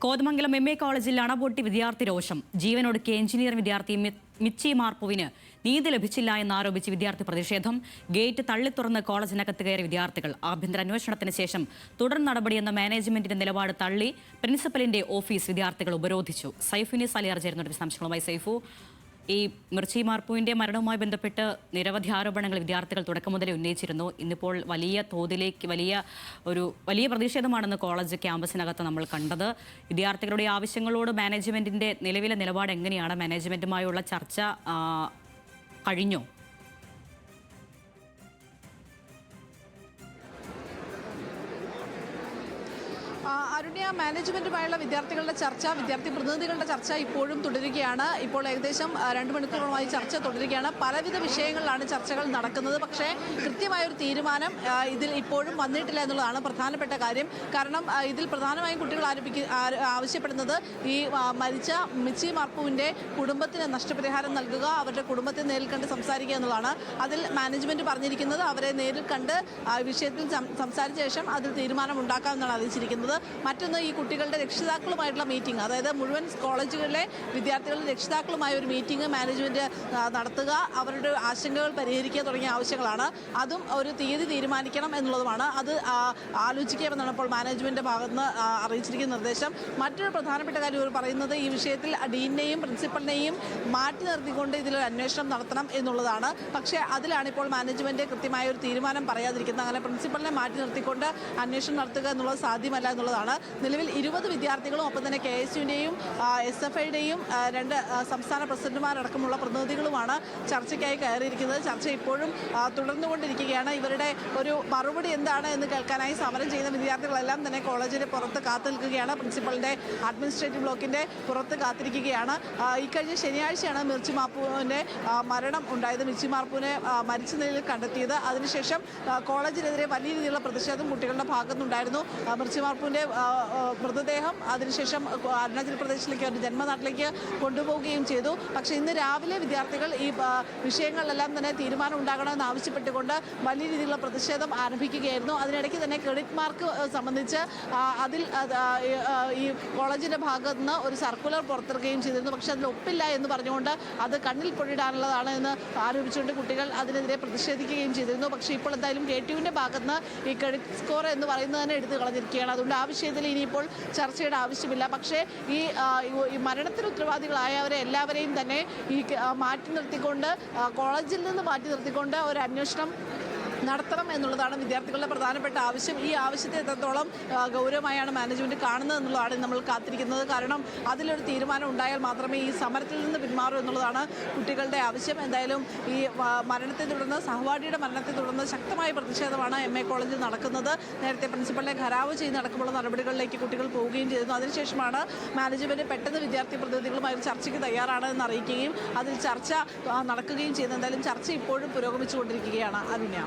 Kothamangalam MA. കോളേജിൽ അണപൊട്ടി വിദ്യാർത്ഥി രോഷം. ജീവനൊടുക്കിയ എഞ്ചിനീയറിംഗ് വിദ്യാർത്ഥി മിച്ചി മാർപ്പുവിന് നീതി ലഭിച്ചില്ല എന്നാരോപിച്ച് വിദ്യാർത്ഥി പ്രതിഷേധം. ഗേറ്റ് തള്ളിത്തുറന്ന് കോളേജിനകത്ത് കയറിയ വിദ്യാർത്ഥികൾ. ആഭ്യന്തര അന്വേഷണത്തിന് ശേഷം തുടർ നടപടിയെന്ന മാനേജ്മെന്റിന്റെ നിലപാട് തള്ളി പ്രിൻസിപ്പലിന്റെ ഓഫീസ് വിദ്യാർത്ഥികൾ ഉപരോധിച്ചു. സൈഫുനിസ് അലിയാർ ചേരുന്നുണ്ട് വിശദാംശങ്ങളുമായി. സൈഫു, ഈ മിർച്ചി മാർപ്പുവിന്റെ മരണവുമായി ബന്ധപ്പെട്ട് നിരവധി ആരോപണങ്ങൾ വിദ്യാർത്ഥികൾ തുടക്കം മുതലേ ഉന്നയിച്ചിരുന്നു. ഇന്നിപ്പോൾ വലിയ പ്രതിഷേധമാണെന്ന് കോളേജ് ക്യാമ്പസിനകത്ത് നമ്മൾ കണ്ടത്. വിദ്യാർത്ഥികളുടെ ആവശ്യങ്ങളോട് മാനേജ്മെന്റിന്റെ നിലവിലെ നിലപാട് എങ്ങനെയാണ്? മാനേജ്മെന്റുമായുള്ള ചർച്ച കഴിഞ്ഞോ? അരുണ്യ, മാനേജ്മെന്റുമായുള്ള വിദ്യാർത്ഥി പ്രതിനിധികളുടെ ചർച്ച ഇപ്പോഴും തുടരുകയാണ്. ഇപ്പോൾ ഏകദേശം 2 മണിക്കൂറുമായി ചർച്ച തുടരുകയാണ്. പലവിധ വിഷയങ്ങളിലാണ് ചർച്ചകൾ നടക്കുന്നത്. പക്ഷേ കൃത്യമായൊരു തീരുമാനം ഇതിൽ ഇപ്പോഴും വന്നിട്ടില്ല എന്നുള്ളതാണ് പ്രധാനപ്പെട്ട കാര്യം. കാരണം ഇതിൽ പ്രധാനമായും കുട്ടികൾ ആവശ്യപ്പെടുന്നത് ഈ മരിച്ച മിച്ചി മാർപ്പുവിൻ്റെ കുടുംബത്തിന് നഷ്ടപരിഹാരം നൽകുക, അവരുടെ കുടുംബത്തെ നേരിൽ കണ്ട് സംസാരിക്കുക എന്നുള്ളതാണ്. അതിൽ മാനേജ്മെന്റ് പറഞ്ഞിരിക്കുന്നത് അവരെ നേരിൽ കണ്ട് വിഷയത്തിൽ സംസാരിച്ച ശേഷം അതിൽ തീരുമാനം ഉണ്ടാക്കാമെന്നാണ് അറിയിച്ചിരിക്കുന്നത്. മറ്റൊന്ന്, ഈ കുട്ടികളുടെ രക്ഷിതാക്കളുമായിട്ടുള്ള മീറ്റിംഗ്, അതായത് മുഴുവൻ കോളേജുകളിലെ വിദ്യാർത്ഥികളുടെ രക്ഷിതാക്കളുമായ ഒരു മീറ്റിംഗ് മാനേജ്മെന്റ് നടത്തുക, അവരുടെ ആശങ്കകൾ പരിഹരിക്കുക തുടങ്ങിയ ആവശ്യങ്ങളാണ്. അതും ഒരു തീയതി തീരുമാനിക്കണം എന്നുള്ളതുമാണ്. അത് ആലോചിക്കാമെന്നാണ് ഇപ്പോൾ മാനേജ്മെന്റിന്റെ ഭാഗത്തുനിന്ന് അറിയിച്ചിരിക്കുന്ന നിർദ്ദേശം. മറ്റൊരു പ്രധാനപ്പെട്ട കാര്യം ഇവർ പറയുന്നത് ഈ വിഷയത്തിൽ ഡീനെയും പ്രിൻസിപ്പലിനെയും മാറ്റി നിർത്തിക്കൊണ്ട് ഇതിലൊരു അന്വേഷണം നടത്തണം എന്നുള്ളതാണ്. പക്ഷേ അതിലാണ് ഇപ്പോൾ മാനേജ്മെന്റ് കൃത്യമായ ഒരു തീരുമാനം പറയാതിരിക്കുന്നത്. അങ്ങനെ പ്രിൻസിപ്പലിനെ മാറ്റി നിർത്തിക്കൊണ്ട് അന്വേഷണം നടത്തുക എന്നുള്ളത് സാധ്യമല്ല എന്നുള്ളതാണ്. നിലവിൽ 20 വിദ്യാർത്ഥികളും ഒപ്പം തന്നെ KSUവിൻ്റെയും SFIയുടെയും 2 സംസ്ഥാന പ്രസിഡന്റുമാരടക്കമുള്ള പ്രതിനിധികളുമാണ് ചർച്ചയ്ക്കായി കയറിയിരിക്കുന്നത്. ചർച്ച ഇപ്പോഴും തുടർന്നുകൊണ്ടിരിക്കുകയാണ്. ഇവരുടെ ഒരു മറുപടി എന്താണ് എന്ന് കേൾക്കാനായി സമരം ചെയ്യുന്ന വിദ്യാർത്ഥികളെല്ലാം തന്നെ കോളേജിന് പുറത്ത് കാത്തു നിൽക്കുകയാണ്. പ്രിൻസിപ്പലിൻ്റെ അഡ്മിനിസ്ട്രേറ്റീവ് ബ്ലോക്കിൻ്റെ പുറത്ത് കാത്തിരിക്കുകയാണ്. ഇക്കഴിഞ്ഞ ശനിയാഴ്ചയാണ് മിർച്ചി മാർപ്പുവിൻ്റെ മരണം ഉണ്ടായത്. മിർച്ചി മാർപ്പുവിനെ മരിച്ച നിലയിൽ കണ്ടെത്തിയത്. അതിനുശേഷം കോളേജിനെതിരെ വലിയ രീതിയിലുള്ള പ്രതിഷേധം കുട്ടികളുടെ ഭാഗത്തുനിന്നുണ്ടായിരുന്നു. മിർച്ചി മാർപ്പുവിൻ്റെ മൃതദേഹം അതിനുശേഷം അരുണാചൽ പ്രദേശിലേക്ക് അവരുടെ ജന്മനാട്ടിലേക്ക് കൊണ്ടുപോവുകയും ചെയ്തു. പക്ഷേ ഇന്ന് രാവിലെ വിദ്യാർത്ഥികൾ ഈ വിഷയങ്ങളിലെല്ലാം തന്നെ തീരുമാനം ഉണ്ടാകണമെന്ന് ആവശ്യപ്പെട്ടുകൊണ്ട് വലിയ രീതിയിലുള്ള പ്രതിഷേധം ആരംഭിക്കുകയായിരുന്നു. അതിനിടയ്ക്ക് തന്നെ ക്രെഡിറ്റ് മാർക്ക് സംബന്ധിച്ച് അതിൽ ഈ കോളേജിൻ്റെ ഭാഗത്ത് നിന്ന് ഒരു സർക്കുലർ പുറത്തിറക്കുകയും ചെയ്തിരുന്നു. പക്ഷേ അതിൽ ഒപ്പില്ല എന്ന് പറഞ്ഞുകൊണ്ട് അത് കണ്ണിൽ പൊടിയിടാനുള്ളതാണ് എന്ന് ആരോപിച്ചുകൊണ്ട് കുട്ടികൾ അതിനെതിരെ പ്രതിഷേധിക്കുകയും ചെയ്തിരുന്നു. പക്ഷേ ഇപ്പോൾ എന്തായാലും KTUവിൻ്റെ ഭാഗത്ത് നിന്ന് ഈ ക്രെഡിറ്റ് സ്കോർ എന്ന് പറയുന്നത് തന്നെ എടുത്തു കളഞ്ഞിരിക്കുകയാണ്. അതുകൊണ്ട് ആ വിഷയത്തിൽ ഇനിയിപ്പോൾ ചർച്ചയുടെ ആവശ്യമില്ല. പക്ഷേ ഈ മരണത്തിന് ഉത്തരവാദികളായവരെ എല്ലാവരെയും തന്നെ ഈ മാറ്റി നിർത്തിക്കൊണ്ട് കോളേജിൽ നിന്ന് മാറ്റി നിർത്തിക്കൊണ്ട് ഒരു അന്വേഷണം നടത്തണം എന്നുള്ളതാണ് വിദ്യാർത്ഥികളുടെ പ്രധാനപ്പെട്ട ആവശ്യം. ഈ ആവശ്യത്തെ എത്രത്തോളം ഗൗരവമായാണ് മാനേജ്മെന്റ് കാണുന്നത് എന്നുള്ളതാണ് നമ്മൾ കാത്തിരിക്കുന്നത്. കാരണം അതിലൊരു തീരുമാനം ഉണ്ടായാൽ മാത്രമേ ഈ സമരത്തിൽ നിന്ന് പിന്മാറൂ എന്നുള്ളതാണ് കുട്ടികളുടെ ആവശ്യം. എന്തായാലും ഈ മരണത്തെ തുടർന്ന്, സഹപാഠിയുടെ മരണത്തെ തുടർന്ന് ശക്തമായ പ്രതിഷേധമാണ് MA കോളേജിൽ നടക്കുന്നത്. നേരത്തെ പ്രിൻസിപ്പലിനെ ഖരാവ് ചെയ്ത് നടക്കുമ്പോൾ നടപടികളിലേക്ക് കുട്ടികൾ പോവുകയും ചെയ്തിരുന്നു. അതിനുശേഷമാണ് മാനേജ്മെന്റ് പെട്ടെന്ന് വിദ്യാർത്ഥി പ്രതിനിധികളുമായി ഒരു ചർച്ചയ്ക്ക് തയ്യാറാണെന്ന് അറിയിക്കുകയും അതിൽ ചർച്ച നടക്കുകയും ചെയ്യുന്നത്. എന്തായാലും ചർച്ച ഇപ്പോഴും പുരോഗമിച്ചുകൊണ്ടിരിക്കുകയാണ്. അരുണ്യ.